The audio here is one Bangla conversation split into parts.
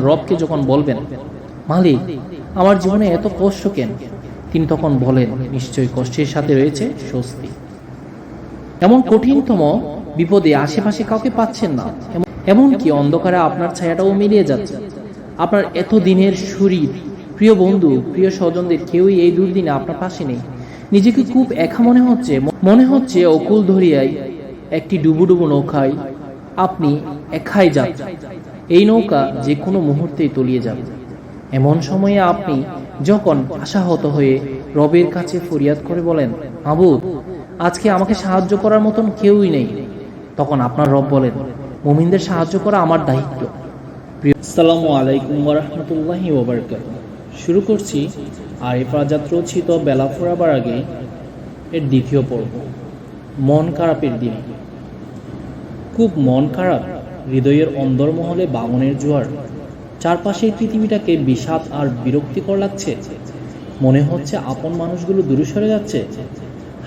রবকে যখন বলবেন, মালিক আমার জীবনে এত কষ্ট কেন, তিনি তখন বলেন, নিশ্চয়ই কষ্টের সাথে রয়েছে স্বস্তি। এমন কঠিনতম বিপদে আশেপাশে কাউকে পাচ্ছেন না, এমনকি অন্ধকারে আপনার ছায়াটাও মিলিয়ে যাচ্ছে। আপনার এত দিনের শরীর, প্রিয় বন্ধু, প্রিয় স্বজনদের কেউই এই দুর্দিনে আপনার পাশে নেই। নিজেকে খুব একা মনে হচ্ছে অকুল ধরিয়ায় একটি ডুবুডুবু নৌকায় আপনি একাই যাচ্ছেন। এই নৌকা যে কোনো মুহূর্তেই তলিয়ে যাবে। এমন সময়ে আপনি যখন আশাহত হয়ে রবের কাছে ফরিয়াদ করে বলেন, মাবুদ আজকে আমাকে সাহায্য করার মতন কেউই নেই, তখন আপনার রব বলেন, মুমিনদের সাহায্য করা আমার দায়িত্ব। আসসালামু আলাইকুম ওয়া রাহমাতুল্লাহি ওয়া বারাকাতুহু। শুরু করছি আরিফ রাজাত রচিত বেলা ফুরাবার আগে এর দ্বিতীয় পর্ব, মন খারাপের দিন। খুব মন খারাপ, হৃদয়ের অন্দরমহলে বামনের জোয়ার। চারপাশের পৃথিবীটাকে বিষাদ আর বিরক্তিকর লাগছে। মনে হচ্ছে আপন মানুষগুলো দূরে সরে যাচ্ছে,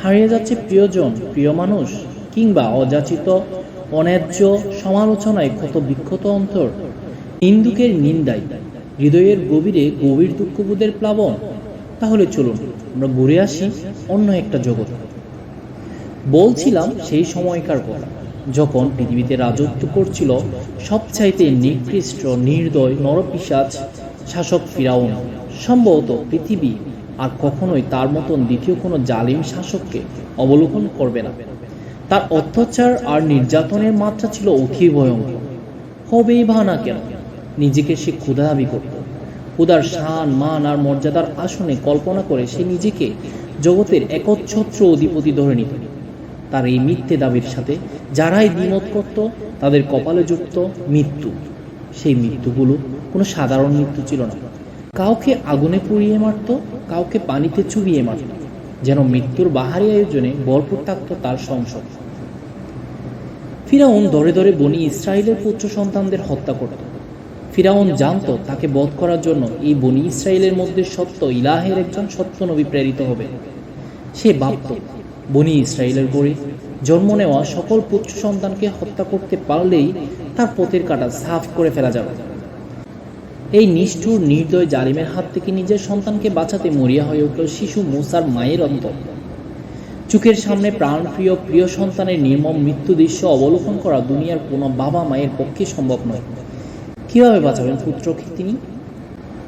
হারিয়ে যাচ্ছে প্রিয়জন, প্রিয় মানুষ, কিংবা অযাচিত অন্যায্য সমালোচনায় ক্ষত বিক্ষত অন্তর, নিন্দুকের নিন্দায় হৃদয়ের গভীরে গভীর দুঃখবোধের প্লাবন। তাহলে চলুন আমরা ঘুরে আসি অন্য একটা জগৎ। বলছিলাম সেই সময়কার কথা, যখন পৃথিবীতে রাজত্ব করছিল সবচাইতে নিকৃষ্ট নির্দয় নরপিশাচ শাসক ফিরাউন। সম্ভবত পৃথিবী আর কখনোই তার মতন দ্বিতীয় কোনো জালিম শাসককে অবলোকন করবে না। তার অত্যাচার আর নির্যাতনের মাত্রা ছিল অতি ভয়ঙ্কর। হবেই বা না কেন, নিজেকে সে ক্ষুধা দাবি করত। ক্ষুধার শান মান আর মর্যাদার আসনে কল্পনা করে সে নিজেকে জগতের একচ্ছত্র অধিপতি ধরে নিত। তার এই মিথ্যে দাবির সাথে যারাই দ্বিমত করত, তাদের কপালে যুক্ত মৃত্যু। সেই মৃত্যুগুলো কোনো সাধারণ মৃত্যু ছিল না। কাউকে আগুনে পুড়িয়ে মারত, কাউকে পানিতে চুবিয়ে মারত, যেন মৃত্যুর বাহারি আয়োজনে ভরপুর থাকত তার সংসদ। ফিরাউন ধরে ধরে বনি ইসরায়েলের পুত্র সন্তানদের হত্যা করত। ফিরাউন জানত তাকে বধ করার জন্য এই বনি ইসরায়েলের মধ্যে সত্য ইলাহের একজন সত্য নবী প্রেরিত হবে। সে ভাবত, বনি ইসরায়েলের গড়ে জন্ম নেওয়া সকল পুত্র সন্তানকে হত্যা করতে পারলেই তার পথের কাঁটা সাফ করে ফেলা যাবে। এই নিষ্ঠুর নির্দয় জালিমের হাত থেকে নিজের সন্তানকে বাঁচাতে মরিয়া হয়ে উঠল শিশু মূসার মায়ের অন্তর। চোখের সামনে প্রাণপ্রিয় প্রিয় সন্তানের নির্মম মৃত্যু দৃশ্য অবলোকন করা দুনিয়ার কোনো বাবা মায়ের পক্ষে সম্ভব নয়। কিভাবে বাঁচাবেন পুত্রকে তিনি?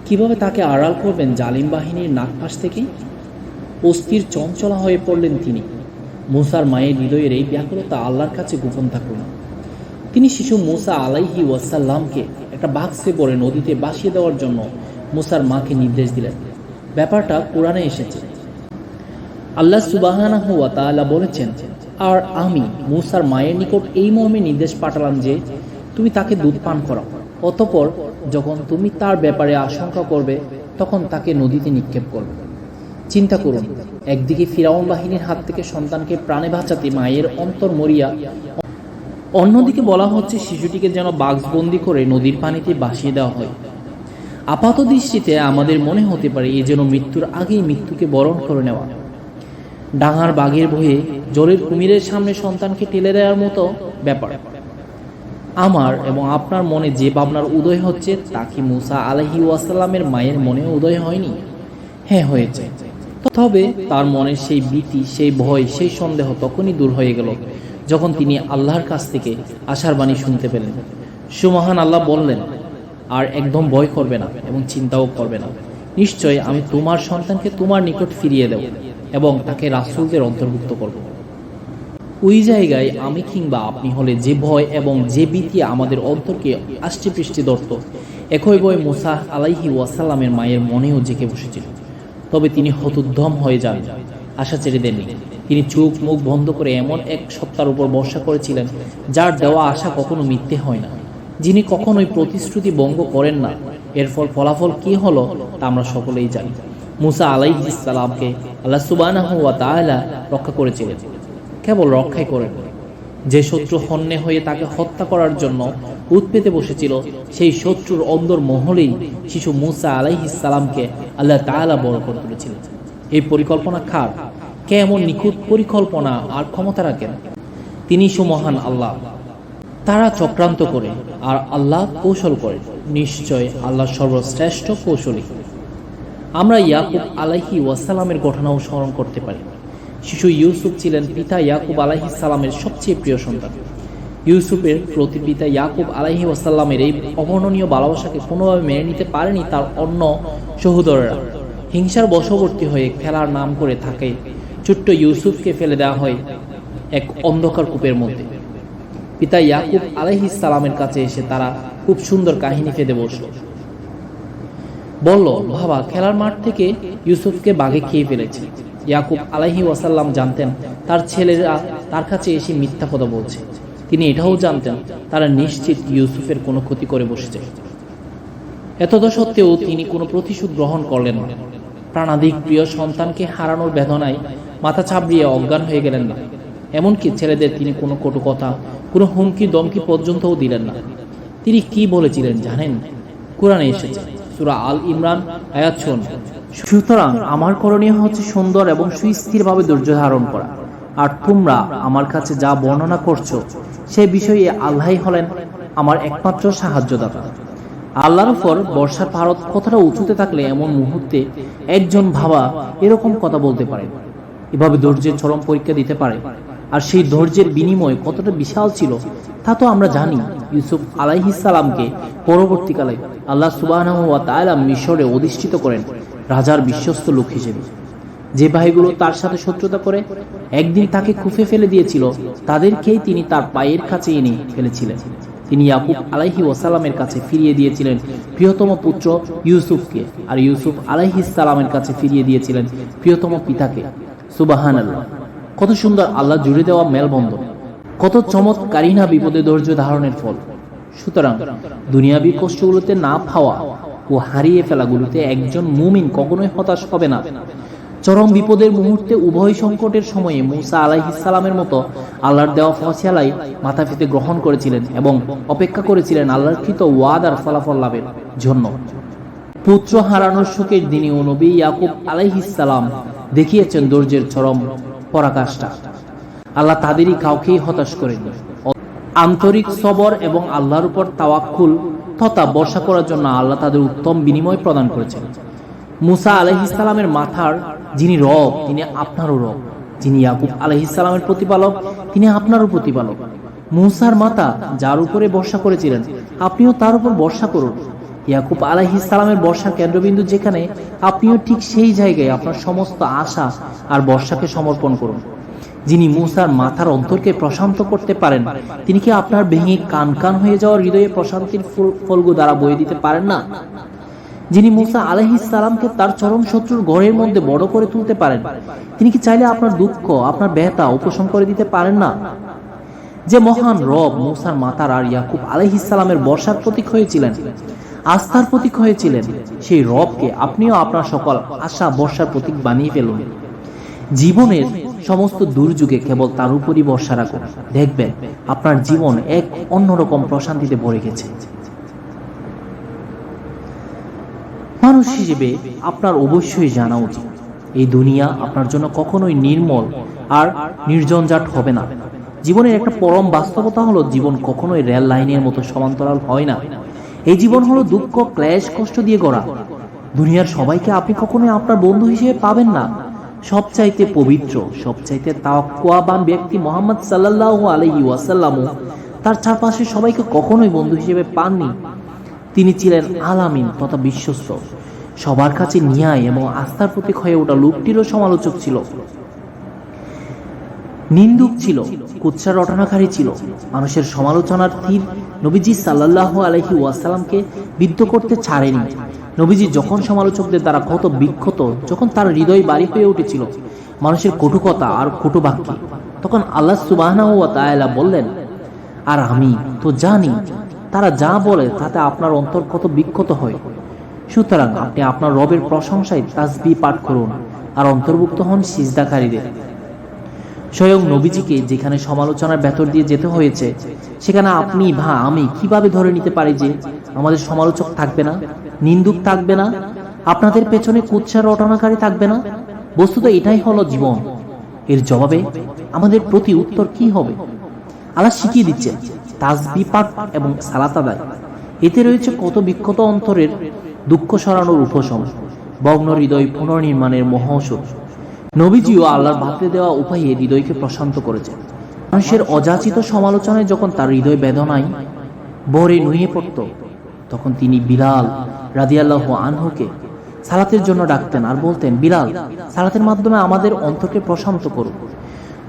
কিভাবে তাকে আড়াল করবেন জালিম বাহিনীর নাগপাশ থেকে? অস্থির চঞ্চলা হয়ে পড়লেন তিনি। মূসার মায়ের হৃদয়ের এই ব্যাকুলতা আল্লাহর কাছে গোপন থাকল না। তিনি শিশু মূসা আলাইহি ওয়াসাল্লামকে একটা বাক্সে পরে নদীতে ভাসিয়ে দেওয়ার জন্য মূসার মাকে নির্দেশ দিলেন। ব্যাপারটা কোরআনে এসেছে। আল্লাহ সুবহানাহু ওয়া তাআলা বলেছেন, আর আমি মূসার মায়ের নিকট এই মর্মে নির্দেশ পাঠালাম যে তুমি তাকে দুধ পান করাও। অতঃপর যখন তুমি তার ব্যাপারে আশঙ্কা করবে, তখন তাকে নদীতে নিক্ষেপ করবে। চিন্তা করুন, একদিকে ফিরাউন বাহিনীর হাত থেকে সন্তানকে প্রাণে বাঁচাতে মায়ের অন্তর মরিয়া, অন্যদিকে বলা হচ্ছে শিশুটিকে যেন বাক্সবন্দি করে নদীর পানিতে ভাসিয়ে দেওয়া হয়। আপাত দৃষ্টিতে আমাদের মনে হতে পারে এ যেন মৃত্যুর আগেই মৃত্যুকে বরণ করে নেওয়া। ডাঙার বাঘের ভয়ে জলের কুমিরের সামনে সন্তানকে ঠেলে দেওয়ার মতো ব্যাপার। আমার এবং আপনার মনে যে ভাবনার উদয় হচ্ছে, তা কি মূসা আলাইহি ওয়াসাল্লামের মায়ের মনে উদয় হয়নি? হ্যাঁ, হয়েছে। তবে তার মনের সেই ভীতি, সেই ভয়, সেই সন্দেহ তখনই দূর হয়ে গেল যখন তিনি আল্লাহর কাছ থেকে আশার বাণী শুনতে পেলেন। সুমহান আল্লাহ বললেন, আর একদম ভয় করবে না এবং চিন্তাও করবে না। নিশ্চয় আমি তোমার সন্তানকে তোমার নিকট ফিরিয়ে দেব এবং তাকে রাসূলদের অন্তর্ভুক্ত করব। ওই জায়গায় আমি কিংবা আপনি হলে যে ভয় এবং যে ভীতি আমাদের অন্তরকে আষ্টে পৃষ্ঠে ধরত, একই ভয় মূসা আলাইহি ওয়াসাল্লামের মায়ের মনেও জেঁকে বসেছিল। তবে তিনি হতোদ্যম হয়ে যান, আশা ছেড়ে দেননি। তিনি চোখ মুখ বন্ধ করে এমন এক সত্তার উপর ভরসা করেছিলেন যার দেওয়া আশা কখনো মিথ্যে হয় না, যিনি কখনোই প্রতিশ্রুতি ভঙ্গ করেন না। এর ফলাফল কি হলো তা আমরা সকলেই জানি। মূসা আলাইহিস সালামকে আল্লাহ সুবহানাহু ওয়া তাআলা রক্ষা করেছিলেন। কেবল রক্ষাই করেন, যে শত্রু হন্যে হয়ে তাকে হত্যা করার জন্য উৎপেতে বসেছিল, সেই শত্রুর অন্দর মহলেই শিশু মূসা আলাইহিস সালামকে আল্লাহ তাআলা বড় করে তুলেছিলেন। এই পরিকল্পনা কার? কে এমন নিখুঁত পরিকল্পনা আর ক্ষমতা রাখেন? তিনি সুমহান আল্লাহ। তারা চক্রান্ত করে আর আল্লাহ কৌশল করে, নিশ্চয় আল্লাহ সর্বশ্রেষ্ঠ কৌশলী। আমরা ইয়াকুব আলাইহি ওয়াসাল্লামের ঘটনাও স্মরণ করতে পারি। শিশু ইউসুফ ছিলেন পিতা ইয়াকুব আলাইহিস সালামের সবচেয়ে প্রিয় সন্তান। ইউসুফের প্রতি পিতা ইয়াকুব আলাইহি ওয়াসাল্লামের এই অবর্ণনীয় ভালোবাসাকে কোনোভাবে মেনে নিতে পারেনি তার অন্য সহোদরেরা। হিংসার বশবর্তী হয়ে খেলার নাম করে থাকে ছোট্ট ইউসুফকে ফেলে দেওয়া হয় এক অন্ধকার কূপের মধ্যে। পিতা ইয়াকুব আলাইহিস সালামের কাছে এসে তারা খুব সুন্দর কাহিনী ফেঁদে বসল। বলল, বাবা, খেলার মাঠ থেকে ইউসুফকে বাঘে খেয়ে ফেলেছে। ইয়াকুব আলাইহি ওয়াসাল্লাম জানতেন তার ছেলেরা তার কাছে এসে মিথ্যা কথা বলছে। তিনি এটাও জানতেন তারা নিশ্চিত ইউসুফের কোনো ক্ষতি করে বসেছে। এতদ সত্ত্বেও তিনি কোনো প্রতিশোধ গ্রহণ করলেন না। প্রাণাধিক প্রিয় সন্তানকে হারানোর বেদনায় মাথা চাপড়িয়ে অজ্ঞান হয়ে গেলেন না। এমনকি ছেলেদের তিনি কোনো কটু কথা, কোনো হুমকি দমকি পর্যন্তও দিলেন না। তিনি কি বলেছিলেন জানেন? কোরআনে এসেছে, সূরা আল ইমরান আয়াত ৫৬। সুতরাং আমার করণীয় হচ্ছে সুন্দর এবং সুস্থিরভাবে ধৈর্য ধারণ করা। আর তোমরা আমার কাছে যা বর্ণনা করছো সে বিষয়ে আল্লাহই হলেন আমার একমাত্র সাহায্যদাতা। আল্লাহর উপর বর্ষার পারদ কতটা উঁচুতে থাকলে এমন মুহূর্তে একজন ভাবা এরকম কথা বলতে পারে, এভাবে ধৈর্যের চরম পরীক্ষা দিতে পারে। আর সেই ধৈর্যের বিনিময় কতটা বিশাল ছিল তা তো আমরা জানি। ইউসুফ আলাইহিস সালামকে পরবর্তীকালে আল্লাহ সুবহানাহু ওয়া তাআলা মিশরে অধিষ্ঠিত করেন রাজার বিশ্বস্ত লোক হিসেবে। যে ভাইগুলো তার সাথে শত্রুতা করে একদিন তাকে কুফে ফেলে দিয়েছিল, তাদেরকেই তিনি তার পায়ের কাছে এনে ফেলেছিলেন। তিনি ইয়াকুব আলাইহি ওয়াসাল্লামের কাছে ফিরিয়ে দিয়েছিলেন প্রিয়তম পুত্র ইউসুফকে, আর ইউসুফ আলাইহিস সালামের কাছে ফিরিয়ে দিয়েছিলেন প্রিয়তম পিতাকে। সুবহানাল্লাহ! কত সুন্দর আল্লাহ জুড়ে দেওয়া মেলবন্ধন, কত চমৎকারী না বিপদে ধৈর্য ধারণের ফল। সুতরাং দুনিয়াবী কষ্টগুলোতে না পাওয়া ও হারিয়ে ফেলাগুলোতে একজন মুমিন কখনোই হতাশ হবে না। চরম বিপদের মুহূর্তে উভয় সংকটের সময়ে মূসা আলাইহিস সালামের মতো আল্লাহর দেওয়া ফয়সালাই মাথা পেতে গ্রহণ করেছিলেন এবং অপেক্ষা করেছিলেন আল্লাহর কৃত ওয়াদার ফলাফল লাভের জন্য। পুত্র হারানোর শোকের দিনেও নবী ইয়াকুব আলাইহিস সালাম দেখিয়েছেন ধৈর্যের চরম পরাকাষ্ঠা। আল্লাহ তাদেরই কাউকেই হতাশ করেননি। আন্তরিক সবর এবং আল্লাহর উপর তাওয়াক্কুল তথা ভরসা করার জন্য আল্লাহ তাদের উত্তম বিনিময় প্রদান করেছেন। মূসা আলাইহিস সালামের মাথার যিনি রব, তিনি আপনারও রব। যিনি ইয়াকুব আলাইহিস সালামের প্রতিপালক, তিনি আপনারও প্রতিপালক। মূসার মাতা যার উপরে ভরসা করেছিলেন, আপনিও তার উপর ভরসা করুন। ইয়াকুব আলাইহিস সালামের বর্ষার কেন্দ্রবিন্দু যেখানে, আপনিও ঠিক সেই জায়গায় আপনার সমস্ত আশা আর বর্ষাকে সমর্পণ করুন। যিনি মূসার মাথার অন্তরকে প্রশান্ত করতে পারেন, তিনি কি আপনার ভেঙে কান কান হয়ে যাওয়ার হৃদয়ে প্রশান্তির ফলগু দ্বারা বয়ে দিতে পারেন না? যিনি মূসা আলাইহিস সালামকে তার চরম শত্রুর ঘরের মধ্যে বড় করে তুলতে পারেন, তিনি কি চাইলে আপনার দুঃখ, আপনার ব্যথা উপশম করে দিতে পারেন না? যে মহান রব মূসার মাতার আর ইয়াকুব আলাইহিস সালামের বর্ষার প্রতীক হয়েছিলেন, আস্থার প্রতীক হয়েছিলেন, সেই রবকে আপনিও আপনার সকল আশা বর্ষার প্রতীক বানিয়ে ফেলুন। জীবনের সমস্ত দুর্যোগে কেবল তার উপরই ভরসা রাখুন, দেখবেন আপনার জীবন এক অন্যরকম প্রশান্তিতে ভরে গেছে। মানুষ হিসেবে আপনার অবশ্যই জানা উচিত, এই দুনিয়া আপনার জন্য কখনোই নির্মল আর নির্জনজাট হবে না। জীবনের একটা পরম বাস্তবতা হলো, জীবন কখনোই রেল লাইনের মতো সমান্তরাল হয় না। এই জীবন হলো দুঃখ, ক্লেশ, কষ্ট দিয়ে গড়া। দুনিয়ার সবাইকে আপনি কখনোই আপনার বন্ধু হিসেবে পাবেন না। সবচাইতে পবিত্র, সবচাইতে তাওয়াক্কুয়াবান ব্যক্তি মুহাম্মদ সাল্লাল্লাহু আলাইহি ওয়াসাল্লাম তার চারপাশে সবাইকে কখনোই বন্ধু হিসেবে পাননি। তিনি ছিলেন আলামিন তথা বিশ্বস্ত, সবার কাছে ন্যায় এবং আস্থার প্রতীক হয়ে ওঠা লোকটিরও সমালোচক ছিল, নিন্দুক ছিল, কুৎসা রটনাকারী ছিল। মানুষের সমালোচনার তীর নবীজি সাল্লাল্লাহু আলাইহি ওয়াসাল্লামকে বিদ্ধ করতে ছাড়েনি। নবীজি যখন সমালোচকদের দ্বারা ক্ষত বিক্ষত, যখন তার হৃদয় বাড়ি হয়ে উঠেছিল মানুষের কটু কথা আর কটু বাক্যে, তখন আল্লাহ সুবহানাহু ওয়া তাআলা বললেন, আর আমি তো জানি তারা যা বলে তাতে আপনার অন্তর কত বিক্ষত হয়। সুতরাং আপনি আপনার রবের প্রশংসায় তাসবিহ পাঠ করুন আর অন্তর্ভুক্ত হন সিজদাকারীদের। স্বয়ং নবীজিকে যেখানে সমালোচনার ভেতর দিয়ে যেতে হয়েছে, সেখানে আপনি বা আমি কিভাবে ধরে নিতে পারি যে আমাদের সমালোচক থাকবে না, নিন্দুক থাকবে না, আপনাদের পেছনে কুৎসা রটনাকারী থাকবে না? বস্তুত এটাই হলো জীবন। এর জবাবে আমাদের প্রতি উত্তর কি হবে? আল্লাহ শিখিয়ে দিচ্ছেন, তাসবিহ পাঠ এবং সালাত আদায়। এতে রয়েছে কত বিক্ষত অন্তরের দুঃখ সরানোর উপশম, ভগ্ন হৃদয় পুনর্নির্মাণের মহৌষধ। নবীজিও আল্লাহর বাতলে দেওয়া উপায়ে হৃদয়কে প্রশান্ত করেছেন। মানুষের অযাচিত সমালোচনায় যখন তার হৃদয় বেদনায় ভরে নুয়ে পড়ত, তখন তিনি বিলাল রাদিয়াল্লাহু আনহুকে সালাতের জন্য ডাকতেন আর বলতেন, বিলাল, সালাতের মাধ্যমে আমাদের অন্তরকে প্রশান্ত করুন।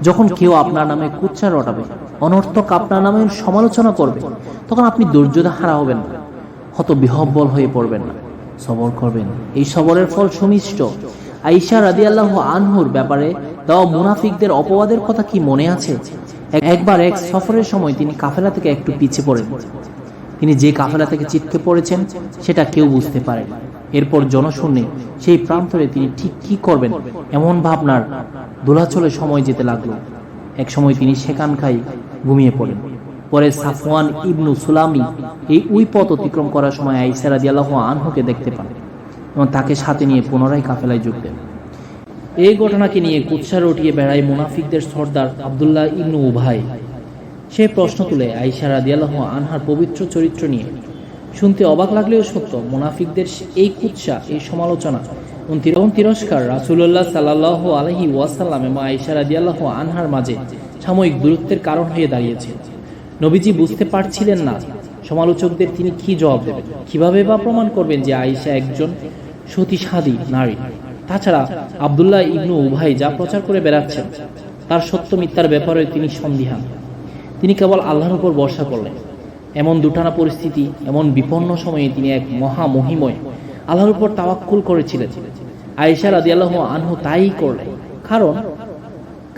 যখন কেউ আপনার নামে কুৎসা রটাবে, অনর্থক আপনার নামে সমালোচনা করবে, তখন আপনি ধৈর্য হারা হবেন না, হত বিহব্বল হয়ে পড়বেন না, সবর করবেন। এই সবরের ফল সুমিষ্ট। আয়েশা রাদিয়াল্লাহু আনহুর ব্যাপারে দেওয়া মুনাফিকদের অপবাদের কথা কি মনে আছে? একবার এক সফরের সময় তিনি কাফেলা থেকে একটু পিছিয়ে পড়েন। তিনি যে কাফেলা থেকে ছিটকে পড়েছেন সেটা কেউ বুঝতে পারেন। এরপর জনশূন্যে সেই প্রান্তরে তিনি ঠিক কি করবেন এমন ভাবনার দোলাচলে সময় যেতে লাগলো। এক সময় তিনি সেখানকাই ঘুমিয়ে পড়েন। পরে সাফওয়ান ইবনু সুলামি ওই পথ অতিক্রম করার সময় আয়েশা রাদিয়াল্লাহু আনহুকে দেখতে পান এবং তাকে সাথে নিয়ে পুনরায় কাফেলায় যোগ দেন। এই ঘটনাকে নিয়ে কুৎসা রটিয়ে বেড়ায় মুনাফিকদের সর্দার আব্দুল্লাহ ইবনু উবাই। সে প্রশ্ন তুলে আয়েশা রাদিয়াল্লাহু আনহার পবিত্র চরিত্র নিয়ে। শুনতে অবাক লাগলেও সত্য, মুনাফিকদের এই কুৎসা, এই সমালোচনা এবং তিরস্কার রাসূলুল্লাহ সাল্লাল্লাহু আলাইহি ওয়াসাল্লাম এবং আয়েশা রাদিয়াল্লাহু আনহার মাঝে সাময়িক দূরত্বের কারণ হয়ে দাঁড়িয়েছে। নবীজি বুঝতে পারছিলেন না সমালোচকদের তিনি কি জবাব দেবেন, কিভাবে বা প্রমাণ করবেন যে আয়েশা একজন সতীসাধী নারী। তাছাড়া আব্দুল্লাহ ইবনু উবাই যা প্রচার করে বেড়াচ্ছেন তার সত্য মিথ্যার ব্যাপারে তিনি সন্দিহান। তিনি কেবল আল্লাহর উপর ভরসা করলেন। এমন দুটানা পরিস্থিতি, এমন বিপন্ন সময়ে তিনি এক মহামহিময় আল্লাহর উপর তাওয়াক্কুল করেছিলেন। আয়েশা রাদিয়াল্লাহু আনহু তাই করলেন, কারণ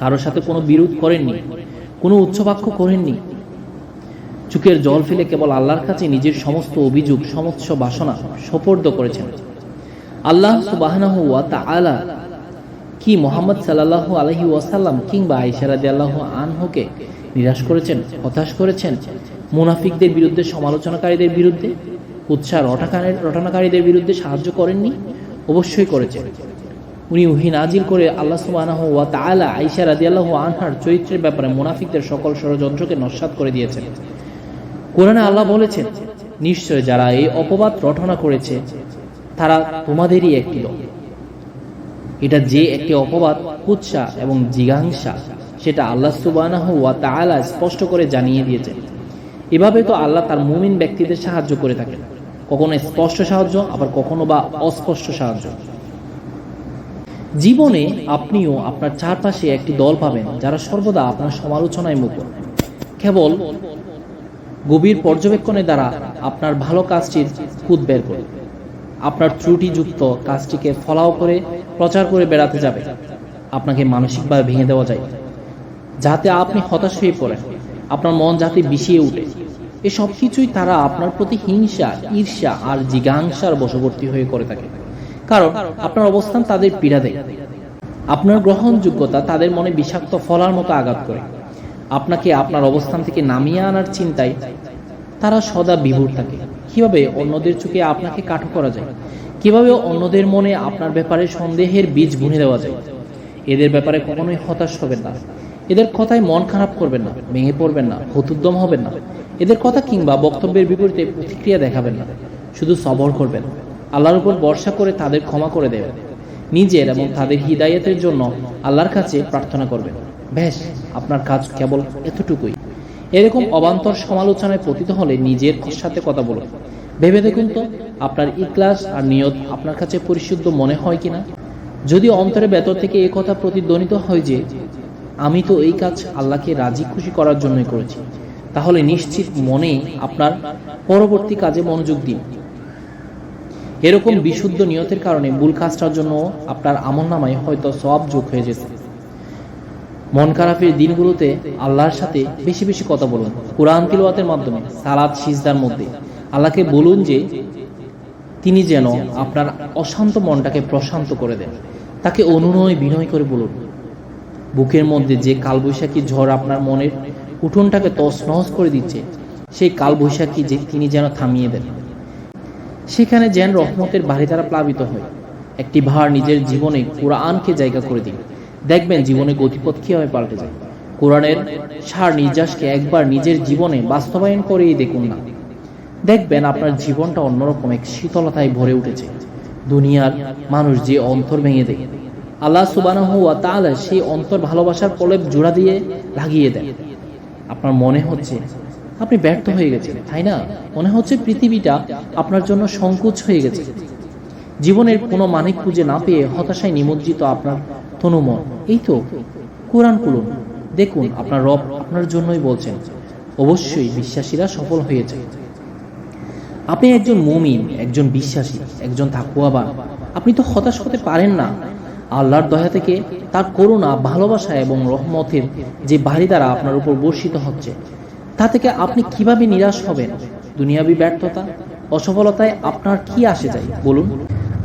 কারোর সাথে কোনো বিরোধ করেননি, কোনো উচ্চবাক্য করেননি। চোখের জল ফেলে কেবল আল্লাহর কাছে নিজের সমস্ত অভিযোগ, সমস্ত বাসনা সোপর্দ করেছেন। আল্লাহ সুবহানাহু ওয়া তাআলা কি মুহাম্মদ সাল্লাল্লাহু আলাইহি ওয়াসাল্লাম কিংবা আয়েশা রাদিয়াল্লাহু আনহুকে নিরাশ করেছেন, হতাশ করেছেন? মুনাফিকদের বিরুদ্ধে, সমালোচনাকারীদের বিরুদ্ধে, কুৎসা রটনাকারীদের বিরুদ্ধে সাহায্য করেননি? অবশ্যই করেছেন। উনি ওহী নাজিল করে আল্লাহ সুবহানাহু ওয়া তাআলা আয়েশা রাদিয়াল্লাহু আনহার চরিত্রের ব্যাপারে মুনাফিকদের সকল ষড়যন্ত্রকে নস্যাৎ করে দিয়েছেন। কোরআনে আল্লাহ বলেছেন, নিশ্চয় যারা এই অপবাদ রটনা করেছে তারা তোমাদেরই একটি দল। এটা যে একটি অপবাদ, কুৎসা এবং জিজ্ঞাসা, সেটা আল্লাহ সুবহানাহু ওয়া তাআলা স্পষ্ট করে জানিয়ে দিয়েছেন। এভাবে তো আল্লাহ তার মুমিন ব্যক্তিদের সাহায্য করে থাকেন, কখনো স্পষ্ট সাহায্য, আবার কখনো বা অস্পষ্ট সাহায্য। জীবনে আপনিও আপনার চারপাশে একটি দল পাবেন যারা সর্বদা আপনার সমালোচনায় মুখর। কেবল গভীর পর্যবেক্ষণের দ্বারা আপনার ভালো কাজটির খুঁত বের করে আপনার ত্রুটিযুক্ত কাজটিকে ফলাও করে প্রচার করে বেড়াতে যাবে। আপনাকে মানসিকভাবে ভেঙে দেওয়া যায় যাতে আপনি হতাশ হয়ে পড়েন, আপনার মন যাতে বিষিয়ে উঠে। এসব কিছুই তারা আপনার প্রতি হিংসা, ঈর্ষা আর জিজ্ঞাসার বশবর্তী হয়ে করে থাকে, কারণ আপনার অবস্থান তাদের পীড়া দেয়। আপনার গ্রহণযোগ্যতা তাদের মনে বিষাক্ত ফলার মতো আঘাত করে। আপনাকে আপনার অবস্থান থেকে নামিয়ে আনার চিন্তায় তারা সদা বিভোর থাকে। কিভাবে অন্যদের চোখে আপনাকে কাঠো করা যায়, কিভাবে অন্যদের মনে আপনার ব্যাপারে সন্দেহের বীজ বুনে দেওয়া যায়। এদের ব্যাপারে কখনোই হতাশ হবেন না, এদের কথায় মন খারাপ করবেন না, ভেঙে পড়বেন না, হতোদ্যম হবেন না। এদের কথা কিংবা বক্তব্যের বিপরীতে প্রতিক্রিয়া দেখাবেন না, শুধু সবর করবেন। আল্লাহর উপর ভরসা করে তাদের ক্ষমা করে দেবেন। নিজের এবং তাদের হিদায়াতের জন্য আল্লাহর কাছে প্রার্থনা করবেন। ব্যাস, আপনার কাজ কেবল এতটুকুই। এরকম অবান্তর সমালোচনায় পতিত হলে নিজের সাথে কথা বলুন। ভেবে দেখুন তো আপনার ইখলাস আর নিয়ত আপনার কাছে পরিশুদ্ধ মনে হয় কিনা। যদি অন্তরে ভেতর থেকে এই কথা প্রতিধ্বনিত হয় যে আমি তো এই কাজ আল্লাহকে রাজি খুশি করার জন্যই করেছি, তাহলে নিশ্চিত মনে আপনার পরবর্তী কাজে মনোযোগ দিন। এরকম বিশুদ্ধ নিয়তের কারণে ভুল কাজটার জন্য আপনার আমলনামায় হয়তো সওয়াব যোগ হয়ে যেতে। মন খারাপের দিনগুলোতে আল্লাহর সাথে বেশি বেশি কথা বলুন। কুরআন তিলাওয়াতের মাধ্যমে, সালাত সিজদার মধ্যে আল্লাহকে বলুন যে তিনি যেন আপনার অশান্ত মনটাকে প্রশান্ত করে দেন। তাকে অনুনয় বিনয় করে বলুন। বুকের মধ্যে যে কালবৈশাখী ঝড় আপনার মনের উঠোনটাকে তছনছ করে দিচ্ছে, সেই কালবৈশাখী যে তিনি যেন থামিয়ে দেন। সেখানে যেন রহমতের বাড়ি দ্বারা প্লাবিত হয়। একটি ভার নিজের জীবনে কুরআনকে জায়গা করে দিন, দেখবেন জীবনে গতিপথ কিভাবে পাল্টে যায়। কোরআনের সার নির্যাসকে একবার নিজের জীবনে বাস্তবায়ন করেই দেখুন না, দেখবেন আপনার জীবনটা অন্যরকম এক শীতলতায় ভরে উঠেছে। দুনিয়ার মানুষ যে অন্তর ভেঙে দেয়, আল্লাহ সুবহানাহু ওয়া তাআলা সেই অন্তর ভালোবাসার প্রলেপ জোড়া দিয়ে লাগিয়ে দেন। আপনার মনে হচ্ছে আপনি ব্যর্থ হয়ে গেছেন, তাই না? মনে হচ্ছে পৃথিবীটা আপনার জন্য সংকোচ হয়ে গেছে। জীবনের কোনো মানে খুঁজে না পেয়ে হতাশায় নিমজ্জিত আপনার তনুমন। এই তো কোরআন খুলুন, দেখুন আপনার রব আপনার জন্যই বলছেন। অবশ্যই বিশ্বাসীরা সফল হয়েছে। আপনি একজন মুমিন, একজন বিশ্বাসী, একজন তাকওয়াবান। আপনি তো হতাশ হতে পারেন না। আল্লাহর দয়া থেকে তার করুণা, ভালোবাসা এবং রহমতের যে বাড়ি দ্বারা আপনার উপর বর্ষিত হচ্ছে, তা থেকে আপনি কিভাবে নিরাশ হবেন? দুনিয়াবি ব্যর্থতা, অসফলতায় আপনার কি আসে যায় বলুন?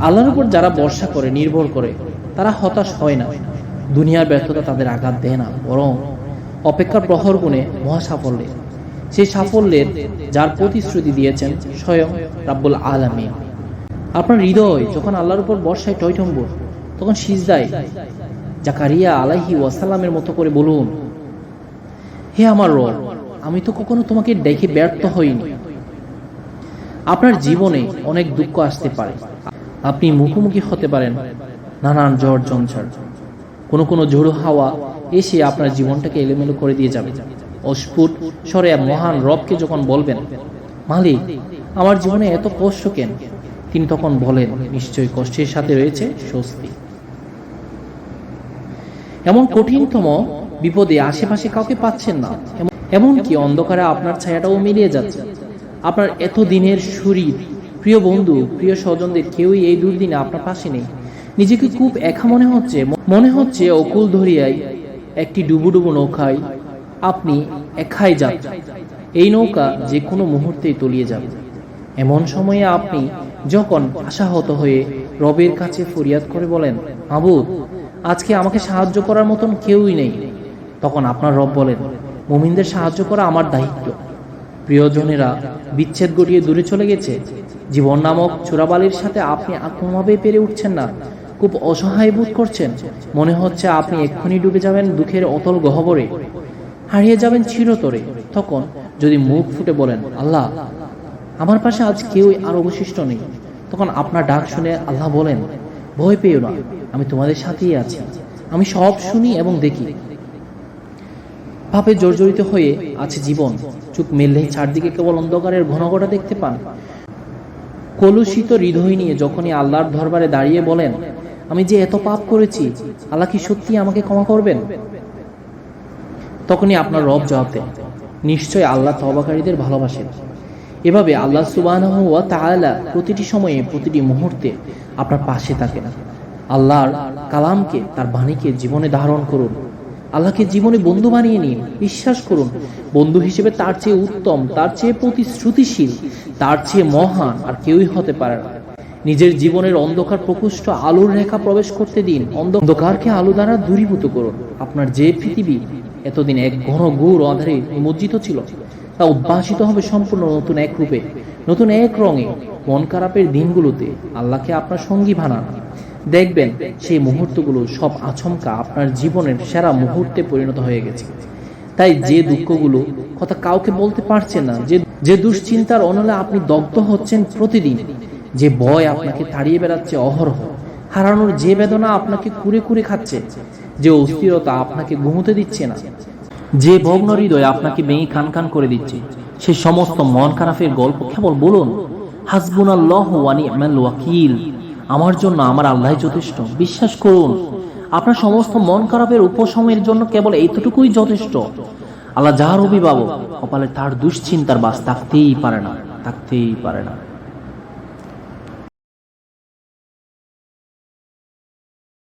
আল্লাহর উপর যারা ভরসা করে, নির্ভর করে, তারা হতাশ হয় না। দুনিয়ার ব্যর্থতা তাদের আঘাত দেয় না, বরং অপেক্ষার প্রহর গুণে মহা সাফল্যে, সেই সাফল্যের যার প্রতিশ্রুতি দিয়েছেন স্বয়ং রাব্বুল আলামিন। আপনার হৃদয় যখন আল্লাহর উপর বর্ষায় টইটম্বুর, তখন সিজদায় জাকারিয়া আলাইহি ওয়াসাল্লামের মতো করে বলুন, হে আমার রব, আমি তো কখনো তোমাকে দেখে ব্যর্থ হইনি। আপনার জীবনে অনেক দুঃখ আসতে পারে, আপনি মুখোমুখি হতে পারেন নানান ঝড় ঝঞ্ঝার। কোনো ঝোড়ো হাওয়া এসে আপনার জীবনটাকে এলোমেলো করে দিয়ে যাবে। অস্ফুট স্বরে মহান রবকে যখন বলবেন, মালিক, আমার জীবনে এত কষ্ট কেন? তিনি তখন বলেন, নিশ্চয়ই কষ্টের সাথে রয়েছে স্বস্তি। এমন কঠিনতম বিপদে আশেপাশে কাউকে পাচ্ছেন না, এমনকি অন্ধকারে আপনার ছায়াটাও মিলিয়ে যাচ্ছে। আপনার এত দিনের শরীর, প্রিয় বন্ধু, প্রিয় স্বজনদের কেউই এই দুর্দিনে আপনার পাশে নেই। নিজেকে খুব একা মনে হচ্ছে অকুল ধরিয়ায় একটি ডুবুডুবু নৌকায় আপনি একাই যাচ্ছেন। এই নৌকা যে কোনো মুহূর্তেই তলিয়ে যাবে। এমন সময়ে আপনি যখন আশাহত হয়ে রবের কাছে ফরিয়াদ করে বলেন, মাবুদ, আজকে আমাকে সাহায্য করার মতন কেউই নেই, তখন আপনার রব বলেন, মুমিনদের সাহায্য করা আমার দায়িত্ব। প্রিয়জনেরা বিচ্ছেদ ঘটিয়ে দূরে চলে গেছে, জীবন নামক চোরাবালির সাথে আপনি কোনোভাবেই পেরে উঠছেন না, খুব অসহায় বোধ করছেন। মনে হচ্ছে আপনি এক্ষুনি ডুবে যাবেন দুঃখের অতল গহ্বরে, হারিয়ে যাবেন চিরতরে। তখন যদি মুখ ফুটে বলেন, আল্লাহ, আমার পাশে আজ কেউই আর অবশিষ্ট নেই, তখন আপনার ডাক শুনে আল্লাহ বলেন, ভয় পেও না, আমি তোমাদের সাথেই আছি, আমি সব শুনি এবং দেখি। পাপে জর্জরিত হয়ে আছে জীবন, চোখ মেললেই চারদিকে কেবল অন্ধকারের ঘনঘটা দেখতে পান। কলুষিত হৃদয় নিয়ে যখনই আল্লাহর দরবারে দাঁড়িয়ে বলেন, আমি যে এত পাপ করেছি, আল্লাহ কি সত্যি আমাকে ক্ষমা করবেন? তখনই আপনার রব জবাব দেন, নিশ্চয় আল্লাহ তওবাকারীদের ভালোবাসেন। এভাবে আল্লাহ সুবহানাহু ওয়া তাআলা প্রতিটি সময়ে, প্রতিটি মুহূর্তে আপনার পাশে থাকেন। আল্লাহর কালামকে, তার বাণীকে জীবনে ধারণ করুন। আল্লাহকে জীবনে বন্ধু বানিয়ে নিন। বিশ্বাস করুন, বন্ধু হিসেবে তার চেয়ে উত্তম, তার চেয়ে প্রতিশ্রুতিশীল, তার চেয়ে মহান আর কেউই হতে পারে না। নিজের জীবনের অন্ধকার প্রকোষ্ঠ আলোর রেখা প্রবেশ করতে দিন। অন্ধকারকে আলো দ্বারা দূরীভূত করুন। আপনার যে পৃথিবী এতদিন এক ঘন ঘোর অন্ধকারে নিমজ্জিত ছিল, তা উদ্ভাসিত হবে সম্পূর্ণ নতুন এক রূপে, নতুন এক রঙে। মন খারাপের দিনগুলোতে আল্লাহকে আপনার সঙ্গী বানান। দেখবেন সেই মুহূর্তগুলো সব আচমকা আপনার জীবনের সেরা মুহূর্তে পরিণত হয়ে গেছে। তাই যে দুঃখগুলো কথা কাউকে বলতে পারছেন না, যে দুশ্চিন্তার অনলে আপনি দগ্ধ হচ্ছেন প্রতিদিন, যে ভয় আপনাকে তাড়িয়ে বেড়াচ্ছে অহরহ, হারানোর যে বেদনা আপনাকে কুরে কুরে খাচ্ছে, যে অস্থিরতা আপনাকে ঘুমোতে দিচ্ছে না, যে ভগ্ন হৃদয় আপনাকে ভেঙে খান করে দিচ্ছে, সেই সমস্ত মন খারাপের গল্প কেবল বলুন, হাসবুনাল্লাহু ওয়া নি'মাল ওয়াকিল, আমার জন্য আমার আল্লাহ যথেষ্ট। বিশ্বাস করুন, আপনার সমস্ত মন খারাপের উপশমের জন্য কেবল এইটুকুই যথেষ্ট। আল্লাহ যার অভিভাবক, কপালে তার দুশ্চিন্তার বাস থাকতেই পারে না।